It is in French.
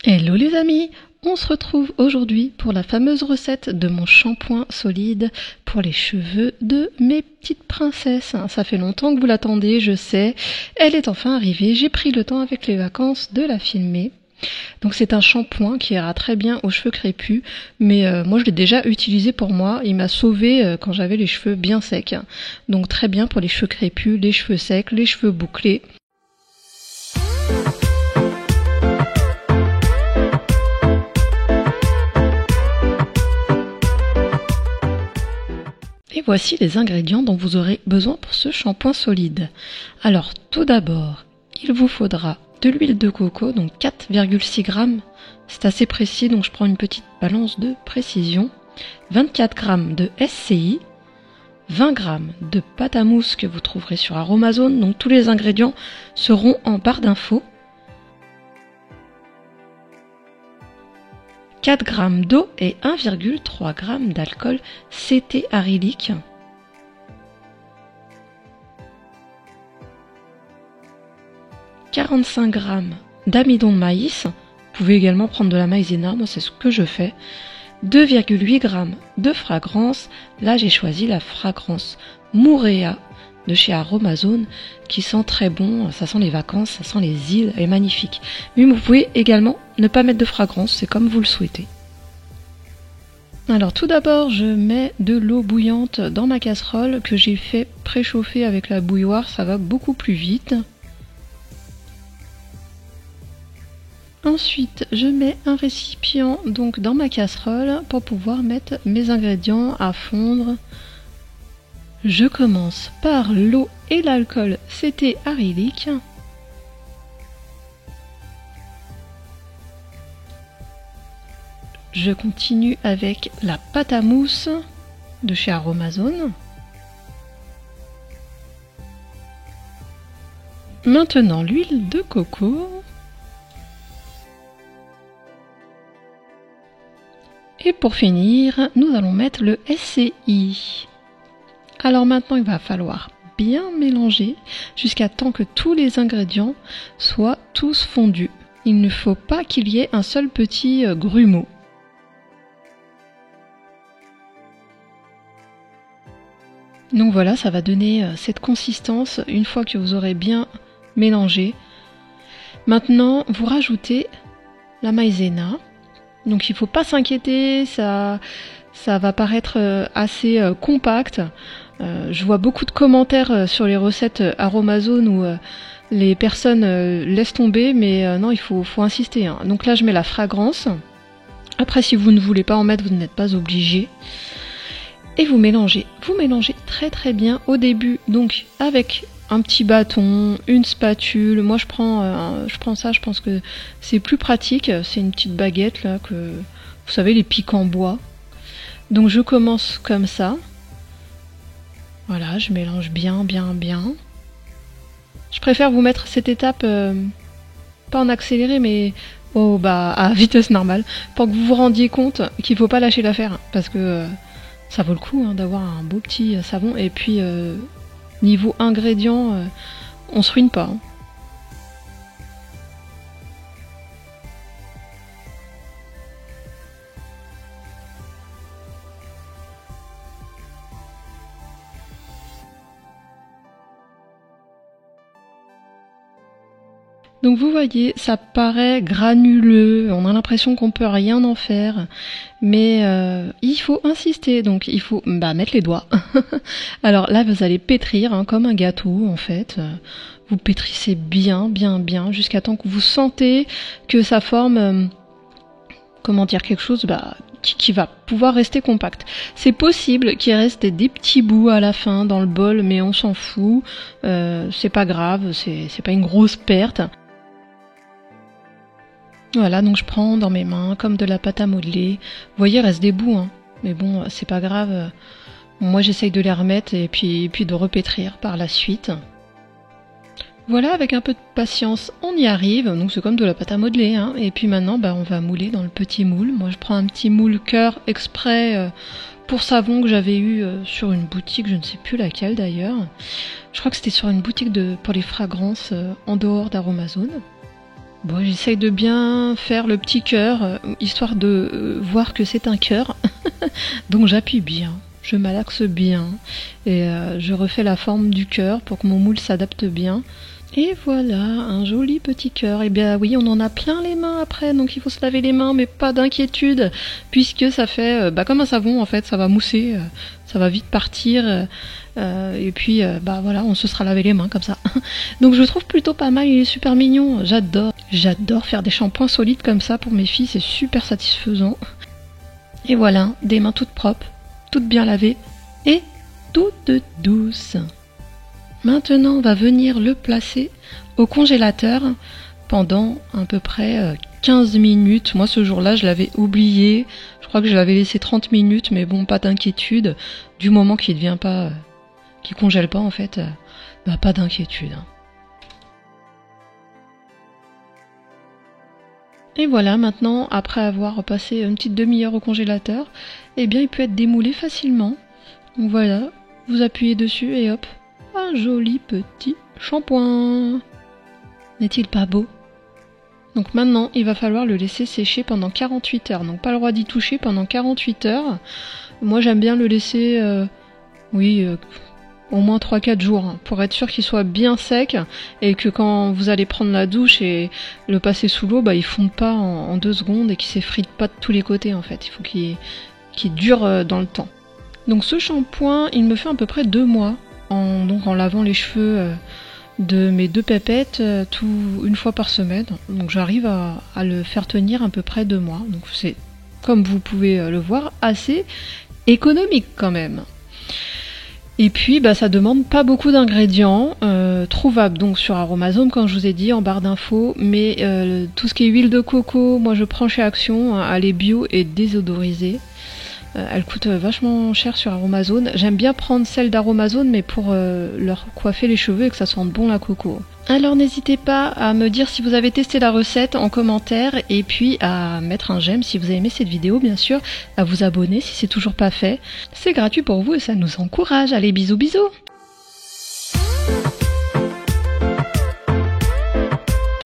Hello les amis, on se retrouve aujourd'hui pour la fameuse recette de mon shampoing solide pour les cheveux de mes petites princesses. Ça fait longtemps que vous l'attendez, je sais, elle est enfin arrivée, j'ai pris le temps avec les vacances de la filmer. Donc c'est un shampoing qui ira très bien aux cheveux crépus, mais moi je l'ai déjà utilisé pour moi, il m'a sauvé quand j'avais les cheveux bien secs. Donc très bien pour les cheveux crépus, les cheveux secs, les cheveux bouclés. Et voici les ingrédients dont vous aurez besoin pour ce shampoing solide. Alors tout d'abord, il vous faudra de l'huile de coco, donc 4,6 g. C'est assez précis, donc je prends une petite balance de précision. 24 g de SCI, 20 g de pâte à mousse que vous trouverez sur Aromazone. Donc tous les ingrédients seront en barre d'infos. 4 g d'eau et 1,3 g d'alcool cétéarylique. « 45 g d'amidon de maïs, vous pouvez également prendre de la maïzena, moi c'est ce que je fais. 2,8 g de fragrance, là j'ai choisi la fragrance Mouréa de chez Aromazone qui sent très bon, ça sent les vacances, ça sent les îles, elle est magnifique. Mais vous pouvez également ne pas mettre de fragrance, c'est comme vous le souhaitez. Alors tout d'abord je mets de l'eau bouillante dans ma casserole que j'ai fait préchauffer avec la bouilloire, ça va beaucoup plus vite. Ensuite je mets un récipient donc dans ma casserole pour pouvoir mettre mes ingrédients à fondre. Je commence par l'eau et l'alcool cétéarylique. Je continue avec la pâte à mousse de chez Aromazone. Maintenant l'huile de coco. Et pour finir, nous allons mettre le SCI. Alors maintenant, il va falloir bien mélanger jusqu'à temps que tous les ingrédients soient tous fondus. Il ne faut pas qu'il y ait un seul petit grumeau. Donc voilà, ça va donner cette consistance une fois que vous aurez bien mélangé. Maintenant, vous rajoutez la maïzena. Donc il ne faut pas s'inquiéter, ça va paraître assez compact. Je vois beaucoup de commentaires sur les recettes Aromazone où les personnes laissent tomber, mais non, il faut insister. Hein. Donc là, je mets la fragrance. Après, si vous ne voulez pas en mettre, vous n'êtes pas obligé. Et vous mélangez. Vous mélangez très très bien au début, donc avec un petit bâton, une spatule. Moi, je prends ça. Je pense que c'est plus pratique. C'est une petite baguette là que vous savez, les pics en bois. Donc je commence comme ça. Voilà, je mélange bien. Je préfère vous mettre cette étape pas en accéléré, mais à vitesse normale, pour que vous vous rendiez compte qu'il faut pas lâcher l'affaire, parce que ça vaut le coup d'avoir un beau petit savon. Et puis niveau ingrédients, on se ruine pas. Donc vous voyez, ça paraît granuleux, on a l'impression qu'on peut rien en faire, mais il faut insister, donc il faut mettre les doigts. Alors là, vous allez pétrir comme un gâteau en fait. Vous pétrissez bien, jusqu'à temps que vous sentez que ça forme, quelque chose qui va pouvoir rester compact. C'est possible qu'il reste des petits bouts à la fin dans le bol, mais on s'en fout, c'est pas grave, c'est pas une grosse perte. Voilà, donc je prends dans mes mains comme de la pâte à modeler. Vous voyez, il reste des bouts, mais bon, c'est pas grave. Moi, j'essaye de les remettre et puis de repétrir par la suite. Voilà, avec un peu de patience, on y arrive. Donc c'est comme de la pâte à modeler. Et puis maintenant, on va mouler dans le petit moule. Moi, je prends un petit moule cœur exprès pour savon que j'avais eu sur une boutique, je ne sais plus laquelle d'ailleurs. Je crois que c'était sur une boutique pour les fragrances en dehors d'Aromazone. Bon, j'essaye de bien faire le petit cœur, histoire de voir que c'est un cœur. Donc j'appuie bien, je malaxe bien et je refais la forme du cœur pour que mon moule s'adapte bien. Et voilà, un joli petit cœur. Et bien oui, on en a plein les mains après, donc il faut se laver les mains, mais pas d'inquiétude, puisque ça fait comme un savon en fait, ça va mousser, ça va vite partir, et puis voilà, on se sera lavé les mains comme ça. Donc je le trouve plutôt pas mal, il est super mignon, j'adore faire des shampoings solides comme ça pour mes filles, c'est super satisfaisant. Et voilà, des mains toutes propres, toutes bien lavées, et toutes douces. Maintenant, on va venir le placer au congélateur pendant à peu près 15 minutes. Moi, ce jour-là, je l'avais oublié. Je crois que je l'avais laissé 30 minutes, mais bon, pas d'inquiétude. Du moment qu'il ne devient pas, qu'il congèle pas, en fait, pas d'inquiétude. Et voilà, maintenant, après avoir passé une petite demi-heure au congélateur, eh bien, il peut être démoulé facilement. Donc voilà, vous appuyez dessus et hop. Un joli petit shampoing. N'est-il pas beau? Donc maintenant, il va falloir le laisser sécher pendant 48 heures. Donc pas le droit d'y toucher pendant 48 heures. Moi j'aime bien le laisser, au moins 3-4 jours, hein, pour être sûr qu'il soit bien sec et que quand vous allez prendre la douche et le passer sous l'eau, il fonde pas en 2 secondes et qu'il s'effrite pas de tous les côtés en fait. Il faut qu'il dure dans le temps. Donc ce shampoing, il me fait à peu près 2 mois. En lavant les cheveux de mes 2 pépettes une fois par semaine. Donc j'arrive à le faire tenir à peu près 2 mois. Donc c'est, comme vous pouvez le voir, assez économique quand même. Et puis ça demande pas beaucoup d'ingrédients, trouvables donc sur Aromazone comme je vous ai dit en barre d'infos, mais tout ce qui est huile de coco, moi je prends chez Action, hein, elle est bio et désodorisée. Elle coûte vachement cher sur Aromazone. J'aime bien prendre celle d'Aromazone, mais pour leur coiffer les cheveux et que ça sente bon la coco. Alors n'hésitez pas à me dire si vous avez testé la recette en commentaire, et puis à mettre un j'aime si vous avez aimé cette vidéo, bien sûr, à vous abonner si c'est toujours pas fait. C'est gratuit pour vous et ça nous encourage. Allez, bisous bisous!